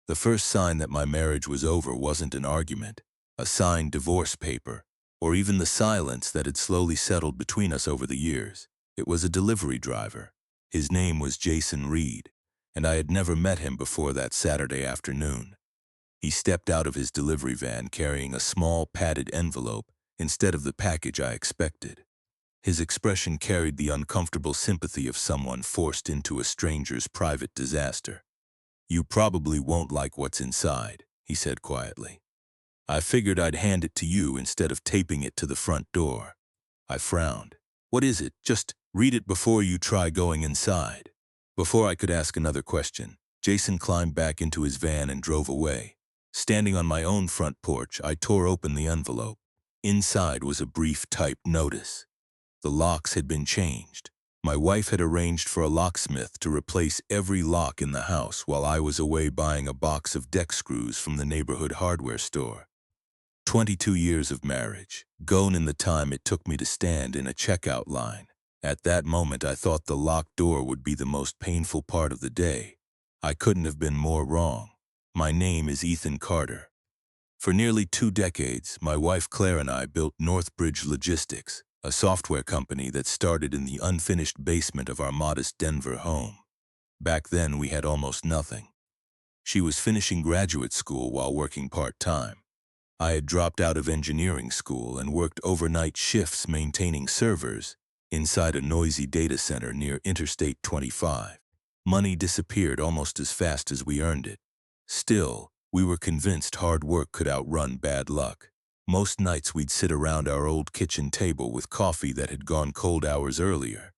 The first sign that my marriage was over wasn't an argument, a signed divorce paper, or even the silence that had slowly settled between us over the years. It was a delivery driver. His name was Jason Reed, and I had never met him before that Saturday afternoon. He stepped out of his delivery van carrying a small padded envelope instead of the package I expected. His expression carried the uncomfortable sympathy of someone forced into a stranger's private disaster. "You probably won't like what's inside," he said quietly. "I figured I'd hand it to you instead of taping it to the front door." I frowned. "What is it? Just read it before you try going inside." Before I could ask another question, Jason climbed back into his van and drove away. Standing on my own front porch, I tore open the envelope. Inside was a brief typed notice. The locks had been changed. My wife had arranged for a locksmith to replace every lock in the house while I was away buying a box of deck screws from the neighborhood hardware store. 22 years of marriage, gone in the time it took me to stand in a checkout line. At that moment, I thought the locked door would be the most painful part of the day. I couldn't have been more wrong. My name is Ethan Carter. For nearly 2 decades, my wife Claire and I built Northbridge Logistics, a software company that started in the unfinished basement of our modest Denver home. Back then, we had almost nothing. She was finishing graduate school while working part-time. I had dropped out of engineering school and worked overnight shifts maintaining servers inside a noisy data center near Interstate 25. Money disappeared almost as fast as we earned it. Still, we were convinced hard work could outrun bad luck. Most nights we'd sit around our old kitchen table with coffee that had gone cold hours earlier,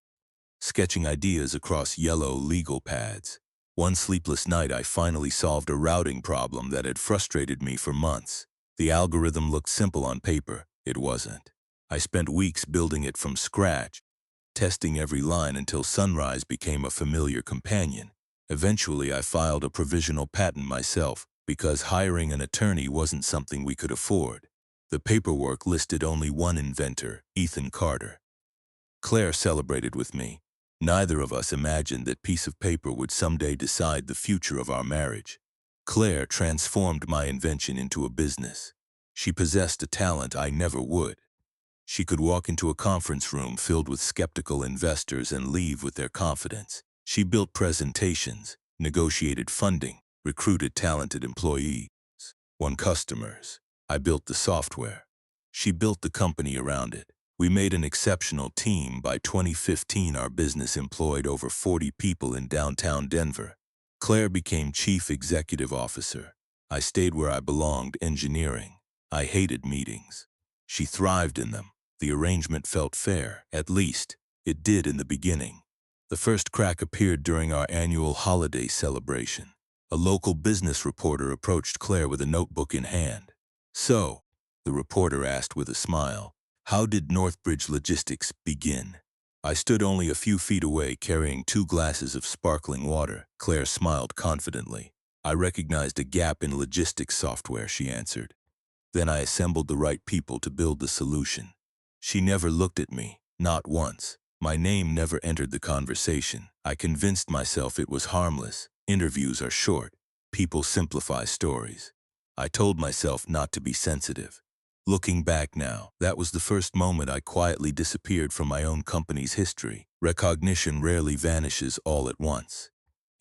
sketching ideas across yellow legal pads. One sleepless night I finally solved a routing problem that had frustrated me for months. The algorithm looked simple on paper. It wasn't. I spent weeks building it from scratch, testing every line until Sunrise became a familiar companion. Eventually, I filed a provisional patent myself because hiring an attorney wasn't something we could afford. The paperwork listed only one inventor, Ethan Carter. Claire celebrated with me. Neither of us imagined that piece of paper would someday decide the future of our marriage. Claire transformed my invention into a business. She possessed a talent I never would. She could walk into a conference room filled with skeptical investors and leave with their confidence. She built presentations, negotiated funding, recruited talented employees, won customers. I built the software. She built the company around it. We made an exceptional team. By 2015, our business employed over 40 people in downtown Denver. Claire became chief executive officer. I stayed where I belonged, engineering. I hated meetings. She thrived in them. The arrangement felt fair. At least, it did in the beginning. The first crack appeared during our annual holiday celebration. A local business reporter approached Claire with a notebook in hand. "So," the reporter asked with a smile, "how did Northbridge Logistics begin?" I stood only a few feet away carrying 2 glasses of sparkling water. Claire smiled confidently. "I recognized a gap in logistics software," she answered. "Then I assembled the right people to build the solution." She never looked at me, not once. My name never entered the conversation. I convinced myself it was harmless. Interviews are short. People simplify stories. I told myself not to be sensitive. Looking back now, that was the first moment I quietly disappeared from my own company's history. Recognition rarely vanishes all at once.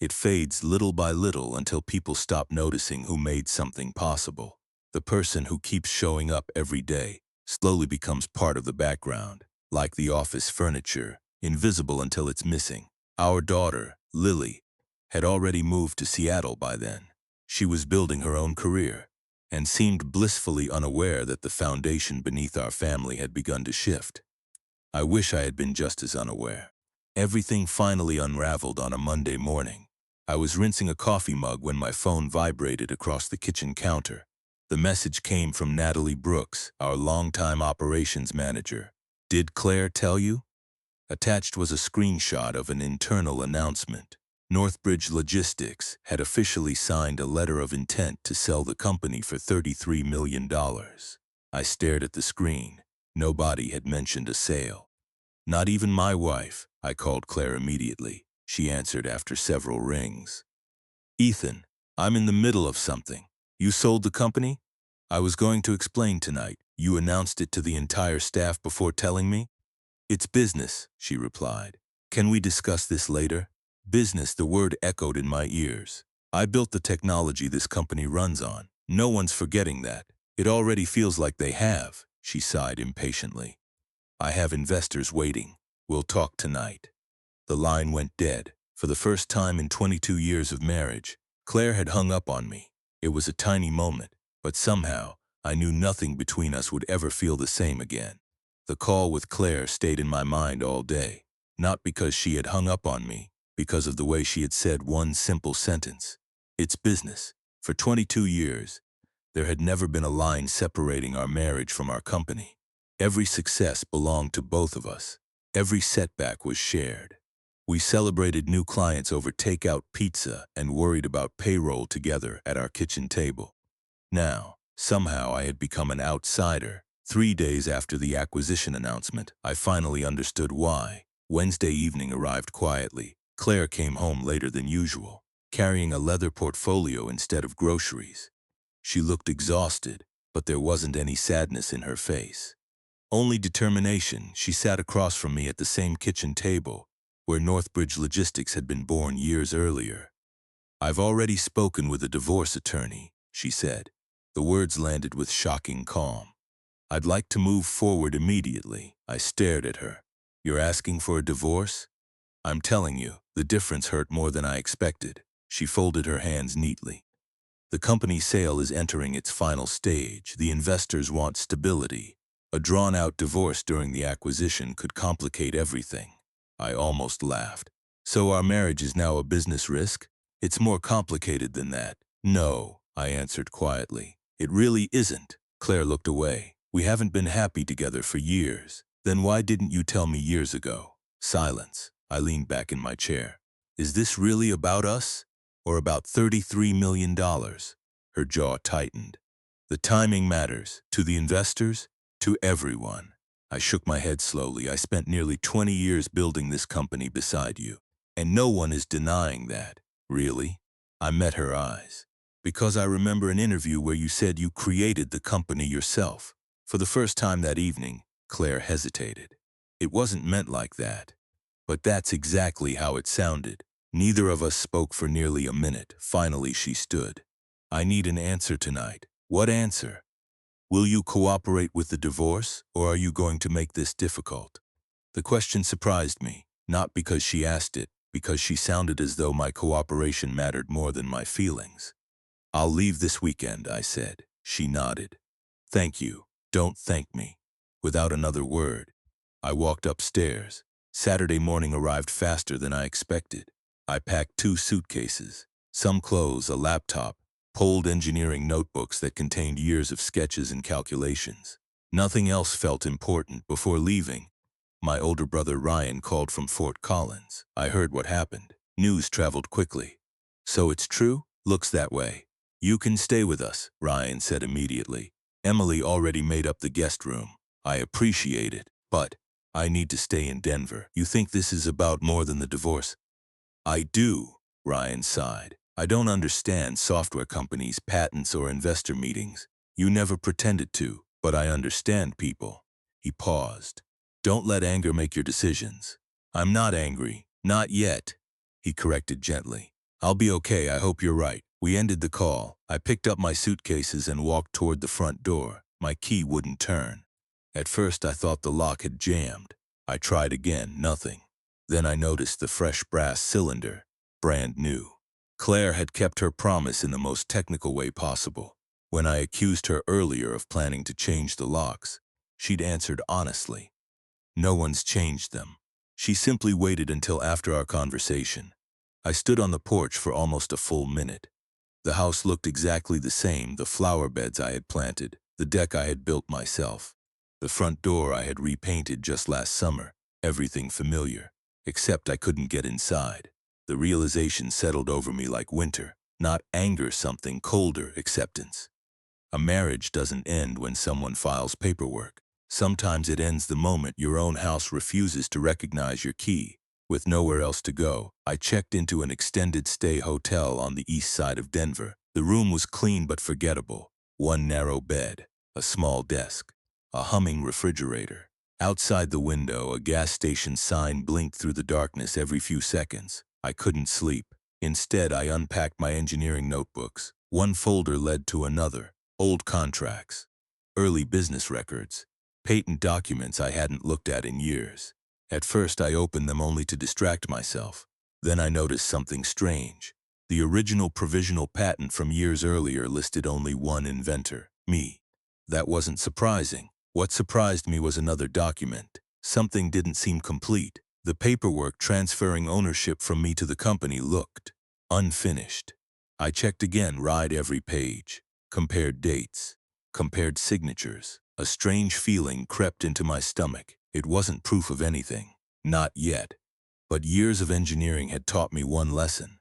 It fades little by little until people stop noticing who made something possible. The person who keeps showing up every day slowly becomes part of the background, like the office furniture, invisible until it's missing. Our daughter, Lily, had already moved to Seattle by then. She was building her own career and seemed blissfully unaware that the foundation beneath our family had begun to shift. I wish I had been just as unaware. Everything finally unraveled on a Monday morning. I was rinsing a coffee mug when my phone vibrated across the kitchen counter. The message came from Natalie Brooks, our longtime operations manager. "Did Claire tell you?" Attached was a screenshot of an internal announcement. Northbridge Logistics had officially signed a letter of intent to sell the company for $33 million. I stared at the screen. Nobody had mentioned a sale. "Not even my wife." I called Claire immediately. She answered after several rings. "Ethan, I'm in the middle of something. You sold the company? I was going to explain tonight. You announced it to the entire staff before telling me? It's business, she replied. Can we discuss this later? Business, the word echoed in my ears. I built the technology this company runs on. No one's forgetting that. It already feels like they have, she sighed impatiently. I have investors waiting. We'll talk tonight. The line went dead. For the first time in 22 years of marriage, Claire had hung up on me. It was a tiny moment, but somehow, I knew nothing between us would ever feel the same again. The call with Claire stayed in my mind all day, not because she had hung up on me, because of the way she had said one simple sentence. It's business. For 22 years, there had never been a line separating our marriage from our company. Every success belonged to both of us. Every setback was shared. We celebrated new clients over takeout pizza and worried about payroll together at our kitchen table. Now, somehow I had become an outsider. 3 days after the acquisition announcement, I finally understood why. Wednesday evening arrived quietly. Claire came home later than usual, carrying a leather portfolio instead of groceries. She looked exhausted, but there wasn't any sadness in her face. Only determination. She sat across from me at the same kitchen table, where Northbridge Logistics had been born years earlier. I've already spoken with a divorce attorney, she said. The words landed with shocking calm. I'd like to move forward immediately. I stared at her. You're asking for a divorce? I'm telling you, the difference hurt more than I expected. She folded her hands neatly. The company sale is entering its final stage. The investors want stability. A drawn-out divorce during the acquisition could complicate everything. I almost laughed. So our marriage is now a business risk? It's more complicated than that. No, I answered quietly. It really isn't. Claire looked away. We haven't been happy together for years. Then why didn't you tell me years ago? Silence. I leaned back in my chair. Is this really about us? Or about $33 million? Her jaw tightened. The timing matters. To the investors, to everyone. I shook my head slowly. I spent nearly 20 years building this company beside you. And no one is denying that. Really? I met her eyes. Because I remember an interview where you said you created the company yourself. For the first time that evening, Claire hesitated. It wasn't meant like that. But that's exactly how it sounded. Neither of us spoke for nearly a minute. Finally, she stood. I need an answer tonight. What answer? Will you cooperate with the divorce, or are you going to make this difficult? The question surprised me, not because she asked it, because she sounded as though my cooperation mattered more than my feelings. I'll leave this weekend, I said. She nodded. Thank you. Don't thank me. Without another word, I walked upstairs. Saturday morning arrived faster than I expected. I packed 2 suitcases, some clothes, a laptop, pulled engineering notebooks that contained years of sketches and calculations. Nothing else felt important. Before leaving, my older brother Ryan called from Fort Collins. I heard what happened. News traveled quickly. So it's true? Looks that way. You can stay with us, Ryan said immediately. Emily already made up the guest room. I appreciate it, but I need to stay in Denver. You think this is about more than the divorce? I do, Ryan sighed. I don't understand software companies, patents, or investor meetings. You never pretended to, but I understand people. He paused. Don't let anger make your decisions. I'm not angry. Not yet. He corrected gently. I'll be okay. I hope you're right. We ended the call. I picked up my suitcases and walked toward the front door. My key wouldn't turn. At first, I thought the lock had jammed. I tried again. Nothing. Then I noticed the fresh brass cylinder, brand new. Claire had kept her promise in the most technical way possible. When I accused her earlier of planning to change the locks, she'd answered honestly. No one's changed them. She simply waited until after our conversation. I stood on the porch for almost a full minute. The house looked exactly the same, the flower beds I had planted, the deck I had built myself. The front door I had repainted just last summer, everything familiar, except I couldn't get inside. The realization settled over me like winter, not anger, something colder, acceptance. A marriage doesn't end when someone files paperwork. Sometimes it ends the moment your own house refuses to recognize your key. With nowhere else to go, I checked into an extended stay hotel on the east side of Denver. The room was clean but forgettable. One narrow bed, a small desk, a humming refrigerator. Outside the window, a gas station sign blinked through the darkness every few seconds. I couldn't sleep. Instead, I unpacked my engineering notebooks. One folder led to another. Old contracts, early business records, patent documents I hadn't looked at in years. At first, I opened them only to distract myself. Then I noticed something strange. The original provisional patent from years earlier listed only one inventor, me. That wasn't surprising. What surprised me was another document. Something didn't seem complete. The paperwork transferring ownership from me to the company looked unfinished. I checked again, read every page, compared dates, compared signatures. A strange feeling crept into my stomach. It wasn't proof of anything. Not yet. But years of engineering had taught me one lesson.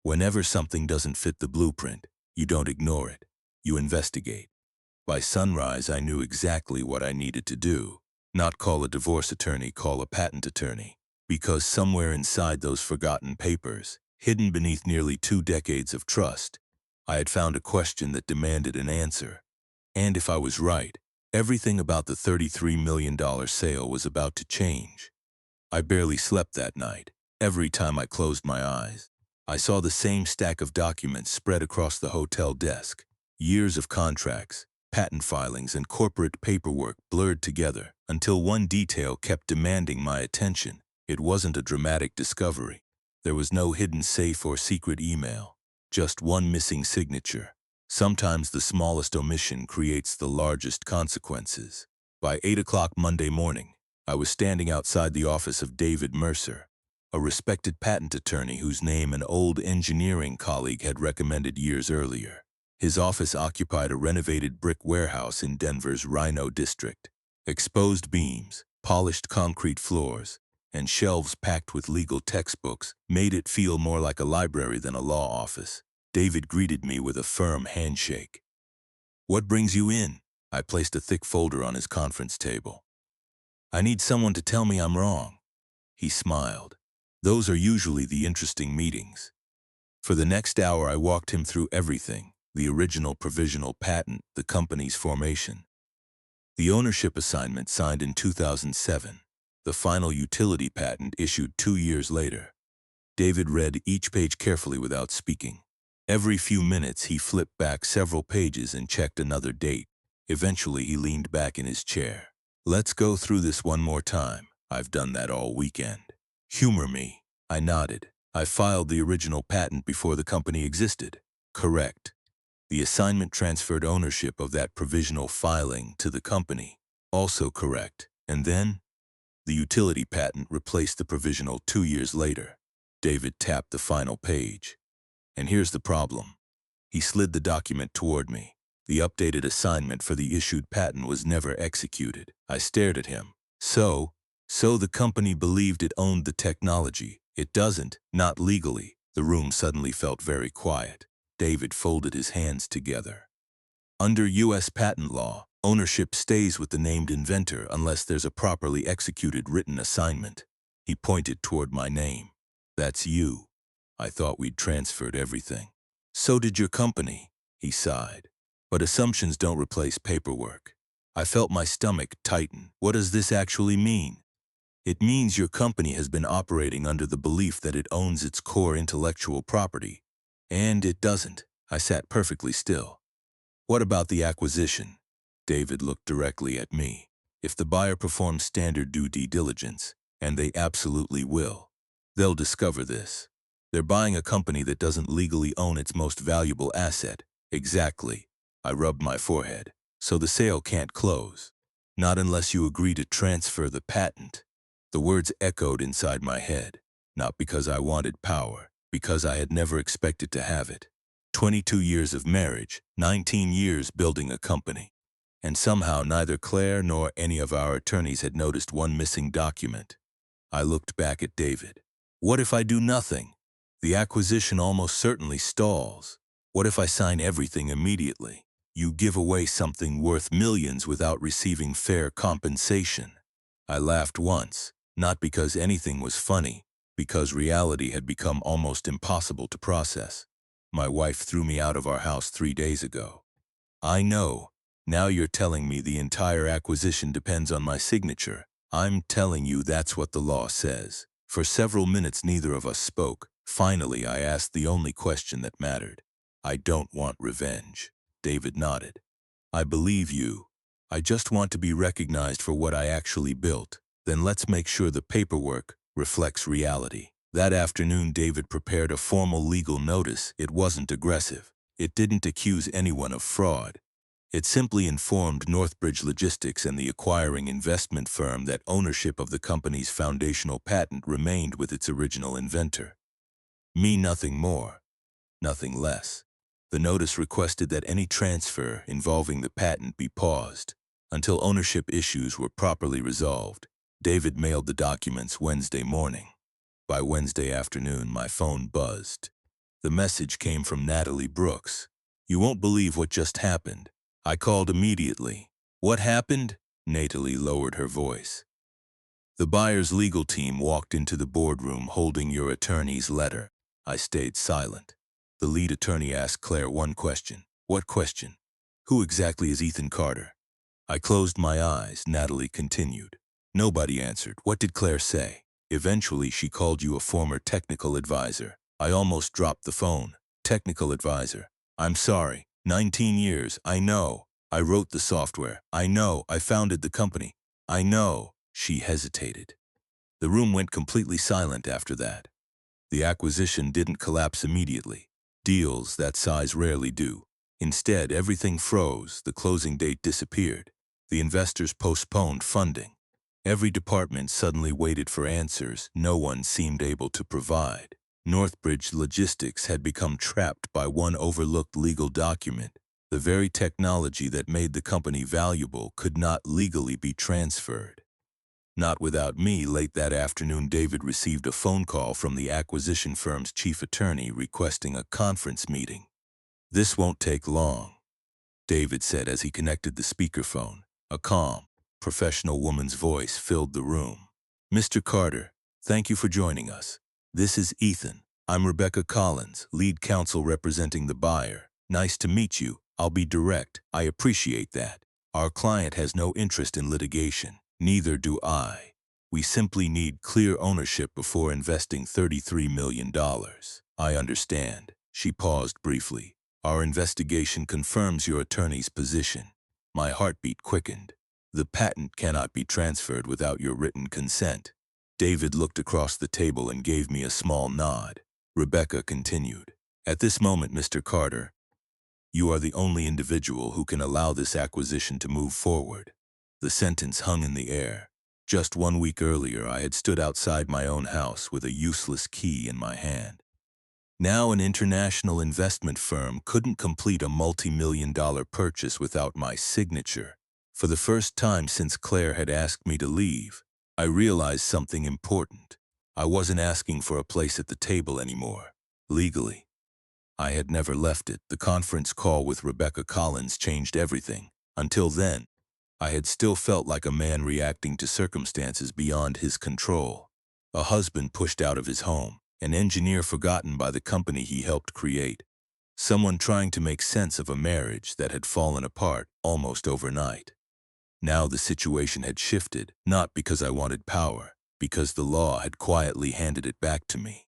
Whenever something doesn't fit the blueprint, you don't ignore it. You investigate. By sunrise, I knew exactly what I needed to do. Not call a divorce attorney, call a patent attorney. Because somewhere inside those forgotten papers, hidden beneath nearly 2 decades of trust, I had found a question that demanded an answer. And if I was right, everything about the $33 million sale was about to change. I barely slept that night. Every time I closed my eyes, I saw the same stack of documents spread across the hotel desk. Years of contracts, patent filings, and corporate paperwork blurred together until one detail kept demanding my attention. It wasn't a dramatic discovery. There was no hidden safe or secret email, just one missing signature. Sometimes the smallest omission creates the largest consequences. By 8 o'clock Monday morning, I was standing outside the office of David Mercer, a respected patent attorney whose name an old engineering colleague had recommended years earlier. His office occupied a renovated brick warehouse in Denver's Rhino district. Exposed beams, polished concrete floors, and shelves packed with legal textbooks made it feel more like a library than a law office. David greeted me with a firm handshake. "What brings you in?" I placed a thick folder on his conference table. "I need someone to tell me I'm wrong." He smiled. "Those are usually the interesting meetings." For the next hour, I walked him through everything: the original provisional patent, the company's formation, the ownership assignment signed in 2007, the final utility patent issued 2 years later. David read each page carefully without speaking. Every few minutes, he flipped back several pages and checked another date. Eventually, he leaned back in his chair. "Let's go through this one more time. I've done that all weekend. Humor me." I nodded. "I filed the original patent before the company existed." "Correct. The assignment transferred ownership of that provisional filing to the company." "Also correct. And then?" "The utility patent replaced the provisional 2 years later." David tapped the final page. "And here's the problem." He slid the document toward me. The updated assignment for the issued patent was never executed. I stared at him. So the company believed it owned the technology. It doesn't, not legally." The room suddenly felt very quiet. David folded his hands together. "Under U.S. patent law, ownership stays with the named inventor unless there's a properly executed written assignment." He pointed toward my name. "That's you. I thought we'd transferred everything." "So did your company," he sighed. "But assumptions don't replace paperwork." I felt my stomach tighten. "What does this actually mean?" "It means your company has been operating under the belief that it owns its core intellectual property. And it doesn't." I sat perfectly still. "What about the acquisition?" David looked directly at me. "If the buyer performs standard due diligence, and they absolutely will, they'll discover this. They're buying a company that doesn't legally own its most valuable asset." "Exactly." I rubbed my forehead. "So the sale can't close. Not unless you agree to transfer the patent." The words echoed inside my head, not because I wanted power, because I had never expected to have it. 22 years of marriage, 19 years building a company. And somehow neither Claire nor any of our attorneys had noticed one missing document. I looked back at David. "What if I do nothing? The acquisition almost certainly stalls. What if I sign everything immediately? You give away something worth millions without receiving fair compensation." I laughed once, not because anything was funny, because reality had become almost impossible to process. My wife threw me out of our house 3 days ago. I know. Now you're telling me the entire acquisition depends on my signature. I'm telling you that's what the law says. For several minutes neither of us spoke. Finally, I asked the only question that mattered. I don't want revenge. David nodded. I believe you. I just want to be recognized for what I actually built. Then let's make sure the paperwork reflects reality. That afternoon, David prepared a formal legal notice. It wasn't aggressive. It didn't accuse anyone of fraud. It simply informed Northbridge Logistics and the acquiring investment firm that ownership of the company's foundational patent remained with its original inventor. Me, nothing more, nothing less. The notice requested that any transfer involving the patent be paused until ownership issues were properly resolved. David mailed the documents Wednesday morning. By Wednesday afternoon, my phone buzzed. The message came from Natalie Brooks. You won't believe what just happened. I called immediately. What happened? Natalie lowered her voice. The buyer's legal team walked into the boardroom holding your attorney's letter. I stayed silent. The lead attorney asked Claire one question. What question? Who exactly is Ethan Carter? I closed my eyes. Natalie continued. Nobody answered. What did Claire say? Eventually, she called you a former technical advisor. I almost dropped the phone. Technical advisor. I'm sorry. 19 years. I know. I wrote the software. I know. I founded the company. I know. She hesitated. The room went completely silent after that. The acquisition didn't collapse immediately. Deals that size rarely do. Instead, everything froze. The closing date disappeared. The investors postponed funding. Every department suddenly waited for answers no one seemed able to provide. Northbridge Logistics had become trapped by one overlooked legal document. The very technology that made the company valuable could not legally be transferred. Not without me. Late that afternoon, David received a phone call from the acquisition firm's chief attorney requesting a conference meeting. This won't take long, David said as he connected the speakerphone. A calm, professional woman's voice filled the room. Mr. Carter, thank you for joining us. This is Ethan. I'm Rebecca Collins, lead counsel representing the buyer. Nice to meet you. I'll be direct. I appreciate that. Our client has no interest in litigation. Neither do I. We simply need clear ownership before investing $33 million. I understand. She paused briefly. Our investigation confirms your attorney's position. My heartbeat quickened. The patent cannot be transferred without your written consent. David looked across the table and gave me a small nod. Rebecca continued. At this moment, Mr. Carter, you are the only individual who can allow this acquisition to move forward. The sentence hung in the air. Just 1 week earlier, I had stood outside my own house with a useless key in my hand. Now an international investment firm couldn't complete a multi-million-dollar purchase without my signature. For the first time since Claire had asked me to leave, I realized something important. I wasn't asking for a place at the table anymore. Legally, I had never left it. The conference call with Rebecca Collins changed everything. Until then, I had still felt like a man reacting to circumstances beyond his control. A husband pushed out of his home, an engineer forgotten by the company he helped create, someone trying to make sense of a marriage that had fallen apart almost overnight. Now the situation had shifted, not because I wanted power, because the law had quietly handed it back to me.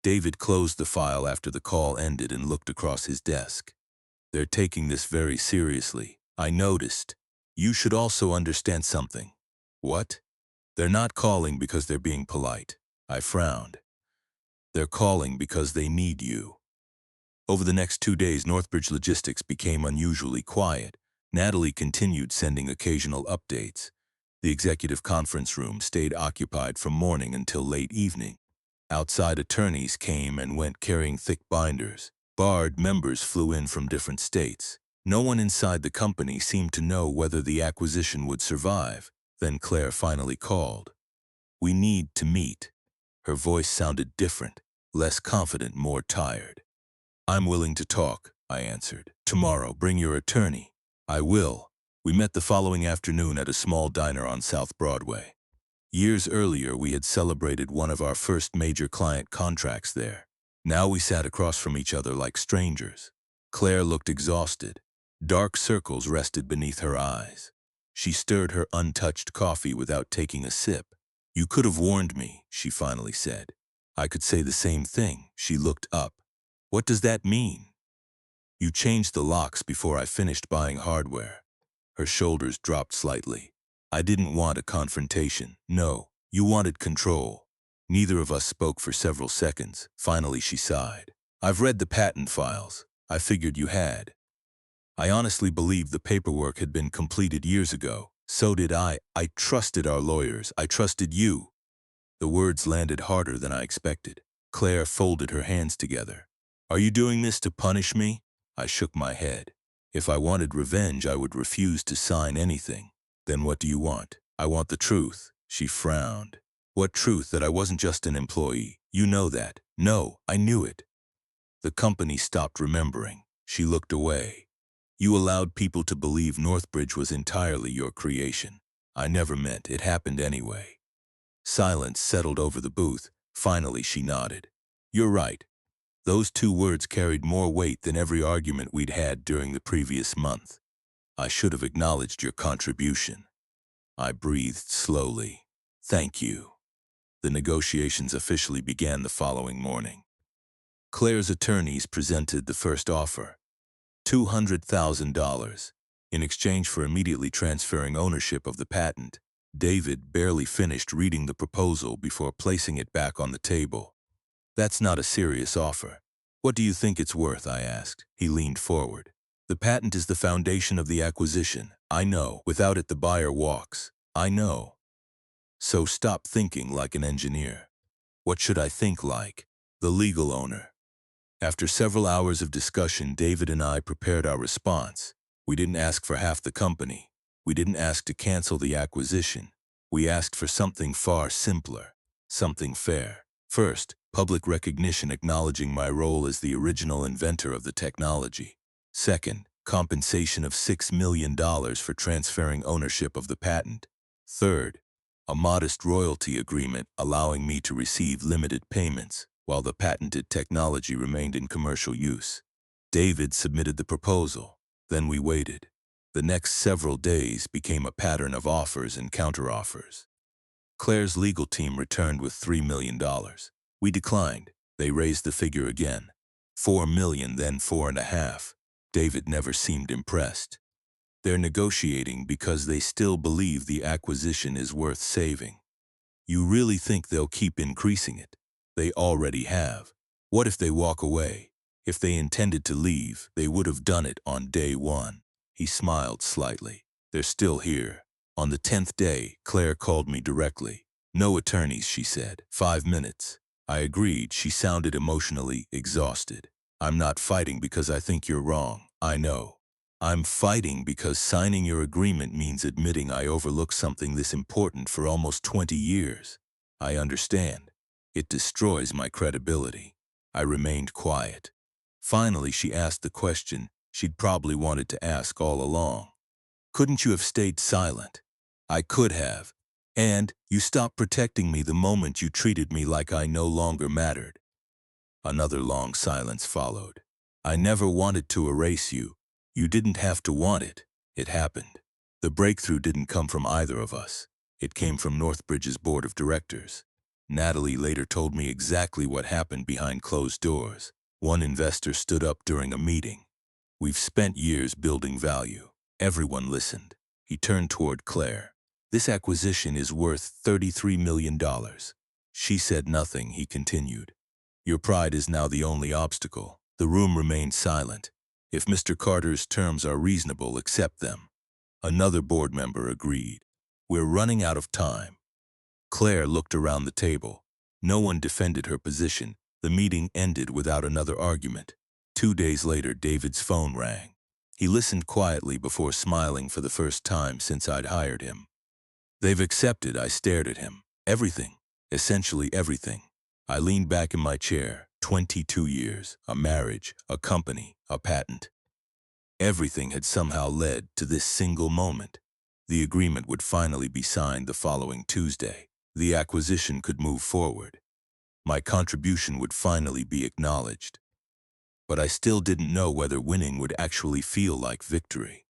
David closed the file after the call ended and looked across his desk. They're taking this very seriously, I noticed. You should also understand something. What? They're not calling because they're being polite. I frowned. They're calling because they need you. Over the next 2 days, Northbridge Logistics became unusually quiet. Natalie continued sending occasional updates. The executive conference room stayed occupied from morning until late evening. Outside attorneys came and went carrying thick binders. Board members flew in from different states. No one inside the company seemed to know whether the acquisition would survive. Then Claire finally called. We need to meet. Her voice sounded different, less confident, more tired. I'm willing to talk, I answered. Tomorrow, bring your attorney. I will. We met the following afternoon at a small diner on South Broadway. Years earlier, we had celebrated one of our first major client contracts there. Now we sat across from each other like strangers. Claire looked exhausted. Dark circles rested beneath her eyes. She stirred her untouched coffee without taking a sip. "You could have warned me," she finally said. "I could say the same thing." She looked up. "What does that mean?" "You changed the locks before I finished buying hardware." Her shoulders dropped slightly. "I didn't want a confrontation. No, you wanted control." Neither of us spoke for several seconds. Finally, she sighed. "I've read the patent files. I figured you had." I honestly believed the paperwork had been completed years ago. So did I. I trusted our lawyers. I trusted you. The words landed harder than I expected. Claire folded her hands together. "Are you doing this to punish me?" I shook my head. "If I wanted revenge, I would refuse to sign anything." "Then what do you want?" "I want the truth." She frowned. "What truth? That I wasn't just an employee? You know that." "No, I knew it." The company stopped remembering. She looked away. "You allowed people to believe Northbridge was entirely your creation. I never meant it happened anyway." Silence settled over the booth. Finally, she nodded. "You're right. Those two words carried more weight than every argument we'd had during the previous month. I should have acknowledged your contribution." I breathed slowly. "Thank you." The negotiations officially began the following morning. Claire's attorneys presented the first offer. $200,000. In exchange for immediately transferring ownership of the patent. David barely finished reading the proposal before placing it back on the table. "That's not a serious offer." "What do you think it's worth?" I asked. He leaned forward. "The patent is the foundation of the acquisition. I know. Without it, the buyer walks. I know. So stop thinking like an engineer." "What should I think like?" "The legal owner." After several hours of discussion, David and I prepared our response. We didn't ask for half the company. We didn't ask to cancel the acquisition. We asked for something far simpler, something fair. First, public recognition acknowledging my role as the original inventor of the technology. Second, compensation of $6 million for transferring ownership of the patent. Third, a modest royalty agreement allowing me to receive limited payments while the patented technology remained in commercial use. David submitted the proposal. Then we waited. The next several days became a pattern of offers and counteroffers. Claire's legal team returned with $3 million. We declined. They raised the figure again. $4 million, then $4.5. David never seemed impressed. "They're negotiating because they still believe the acquisition is worth saving." "You really think they'll keep increasing it?" "They already have." "What if they walk away?" "If they intended to leave, they would have done it on day one." He smiled slightly. "They're still here." On the 10th day, Claire called me directly. "No attorneys," she said. 5 minutes. I agreed. She sounded emotionally exhausted. "I'm not fighting because I think you're wrong. I know. I'm fighting because signing your agreement means admitting I overlooked something this important for almost 20 years. I understand. It destroys my credibility." I remained quiet. Finally, she asked the question she'd probably wanted to ask all along. "Couldn't you have stayed silent?" "I could have. And you stopped protecting me the moment you treated me like I no longer mattered." Another long silence followed. "I never wanted to erase you. You didn't have to want it. It happened." The breakthrough didn't come from either of us. It came from Northbridge's board of directors. Natalie later told me exactly what happened behind closed doors. One investor stood up during a meeting. "We've spent years building value." Everyone listened. He turned toward Claire. "This acquisition is worth $33 million. She said nothing. He continued. "Your pride is now the only obstacle." The room remained silent. "If Mr. Carter's terms are reasonable, accept them." Another board member agreed. "We're running out of time." Claire looked around the table. No one defended her position. The meeting ended without another argument. 2 days later, David's phone rang. He listened quietly before smiling for the first time since I'd hired him. "They've accepted." I stared at him. "Everything. Essentially everything." I leaned back in my chair. 22 years, a marriage, a company, a patent. Everything had somehow led to this single moment. The agreement would finally be signed the following Tuesday. The acquisition could move forward. My contribution would finally be acknowledged. But I still didn't know whether winning would actually feel like victory.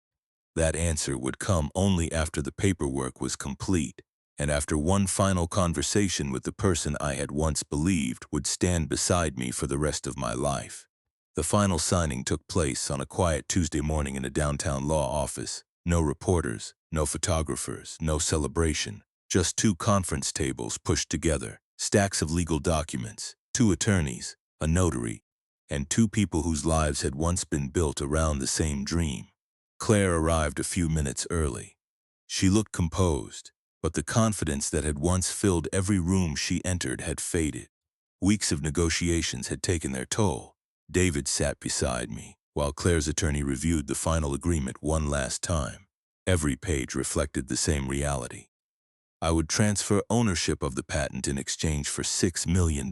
That answer would come only after the paperwork was complete, and after one final conversation with the person I had once believed would stand beside me for the rest of my life. The final signing took place on a quiet Tuesday morning in a downtown law office. No reporters, no photographers, no celebration, just two conference tables pushed together, stacks of legal documents, two attorneys, a notary, and two people whose lives had once been built around the same dream. Claire arrived a few minutes early. She looked composed, but the confidence that had once filled every room she entered had faded. Weeks of negotiations had taken their toll. David sat beside me, while Claire's attorney reviewed the final agreement one last time. Every page reflected the same reality. I would transfer ownership of the patent in exchange for $6 million,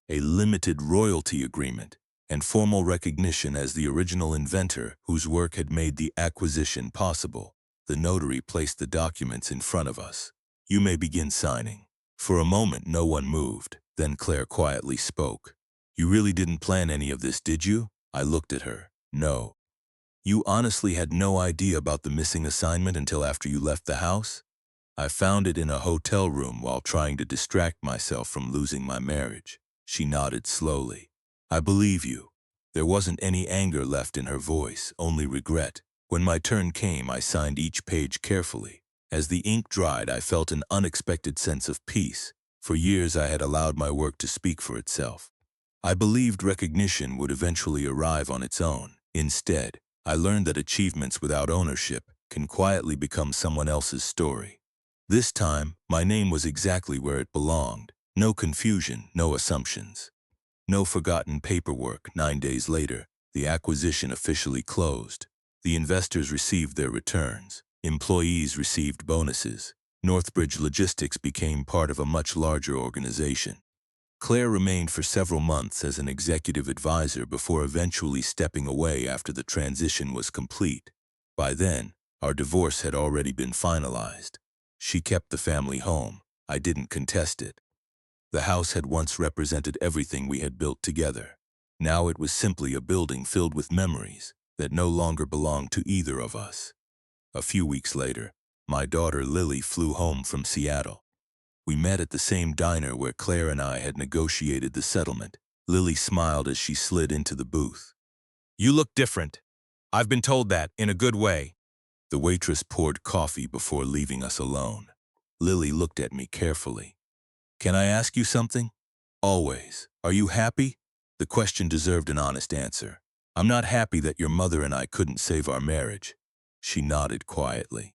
a limited royalty agreement, and formal recognition as the original inventor whose work had made the acquisition possible. The notary placed the documents in front of us. "You may begin signing." For a moment, no one moved. Then Claire quietly spoke. "You really didn't plan any of this, did you?" I looked at her. "No." "You honestly had no idea about the missing assignment until after you left the house?" "I found it in a hotel room while trying to distract myself from losing my marriage." She nodded slowly. "I believe you." There wasn't any anger left in her voice, only regret. When my turn came, I signed each page carefully. As the ink dried, I felt an unexpected sense of peace. For years, I had allowed my work to speak for itself. I believed recognition would eventually arrive on its own. Instead, I learned that achievements without ownership can quietly become someone else's story. This time, my name was exactly where it belonged. No confusion, no assumptions. No forgotten paperwork. 9 days later, the acquisition officially closed. The investors received their returns. Employees received bonuses. Northbridge Logistics became part of a much larger organization. Claire remained for several months as an executive advisor before eventually stepping away after the transition was complete. By then, our divorce had already been finalized. She kept the family home. I didn't contest it. The house had once represented everything we had built together. Now it was simply a building filled with memories that no longer belonged to either of us. A few weeks later, my daughter Lily flew home from Seattle. We met at the same diner where Claire and I had negotiated the settlement. Lily smiled as she slid into the booth. "You look different. I've been told that, in a good way." The waitress poured coffee before leaving us alone. Lily looked at me carefully. "Can I ask you something?" "Always. Are you happy?" The question deserved an honest answer. "I'm not happy that your mother and I couldn't save our marriage." She nodded quietly.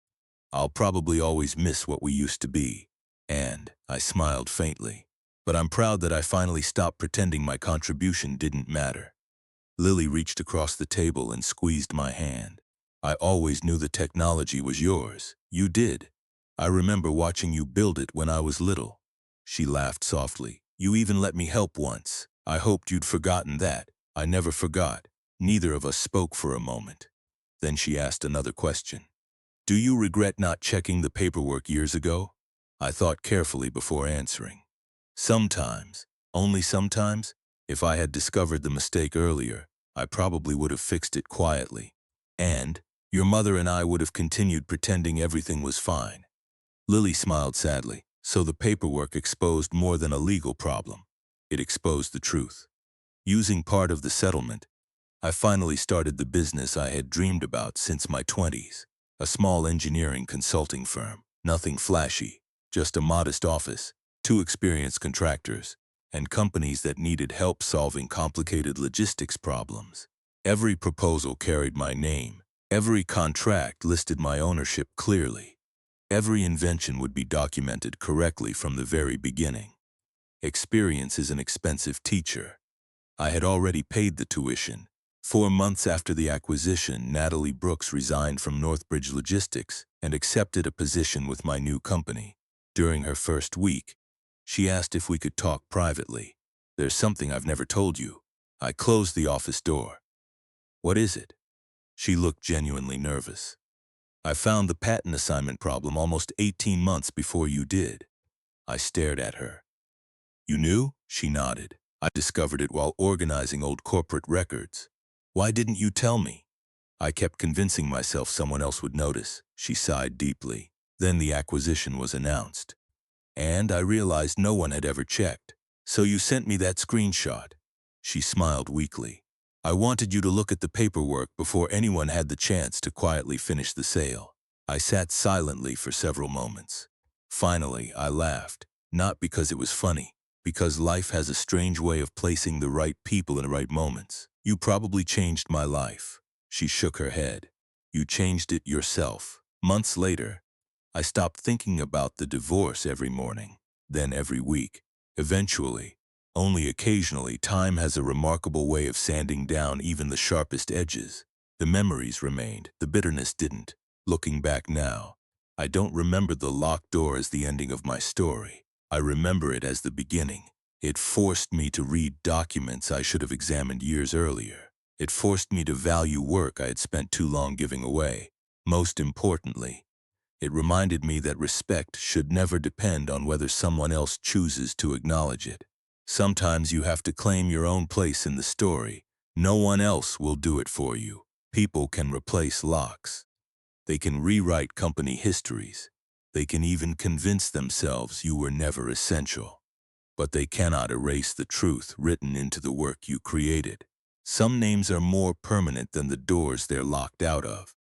"I'll probably always miss what we used to be." And I smiled faintly. "But I'm proud that I finally stopped pretending my contribution didn't matter." Lily reached across the table and squeezed my hand. "I always knew the technology was yours. You did. I remember watching you build it when I was little." She laughed softly. "You even let me help once. I hoped you'd forgotten that." I never forgot. Neither of us spoke for a moment. Then she asked another question. "Do you regret not checking the paperwork years ago?" I thought carefully before answering. "Sometimes, only sometimes. If I had discovered the mistake earlier, I probably would have fixed it quietly. And your mother and I would have continued pretending everything was fine." Lily smiled sadly. "So the paperwork exposed more than a legal problem. It exposed the truth." Using part of the settlement, I finally started the business I had dreamed about since my 20s. A small engineering consulting firm. Nothing flashy, just a modest office, two experienced contractors, and companies that needed help solving complicated logistics problems. Every proposal carried my name. Every contract listed my ownership clearly. Every invention would be documented correctly from the very beginning. Experience is an expensive teacher. I had already paid the tuition. 4 months after the acquisition, Natalie Brooks resigned from Northbridge Logistics and accepted a position with my new company. During her first week, she asked if we could talk privately. "There's something I've never told you." I closed the office door. "What is it?" She looked genuinely nervous. "I found the patent assignment problem almost 18 months before you did." I stared at her. "You knew?" She nodded. I discovered it while organizing old corporate records. Why didn't you tell me? I kept convincing myself someone else would notice. She sighed deeply. Then the acquisition was announced. And I realized no one had ever checked. So you sent me that screenshot. She smiled weakly. I wanted you to look at the paperwork before anyone had the chance to quietly finish the sale. I sat silently for several moments. Finally, I laughed. Not because it was funny, because life has a strange way of placing the right people in the right moments. You probably changed my life. She shook her head. You changed it yourself. Months later, I stopped thinking about the divorce every morning, then every week. Eventually, only occasionally, time has a remarkable way of sanding down even the sharpest edges. The memories remained, the bitterness didn't. Looking back now, I don't remember the locked door as the ending of my story. I remember it as the beginning. It forced me to read documents I should have examined years earlier. It forced me to value work I had spent too long giving away. Most importantly, it reminded me that respect should never depend on whether someone else chooses to acknowledge it. Sometimes you have to claim your own place in the story. No one else will do it for you. People can replace locks. They can rewrite company histories. They can even convince themselves you were never essential. But they cannot erase the truth written into the work you created. Some names are more permanent than the doors they're locked out of.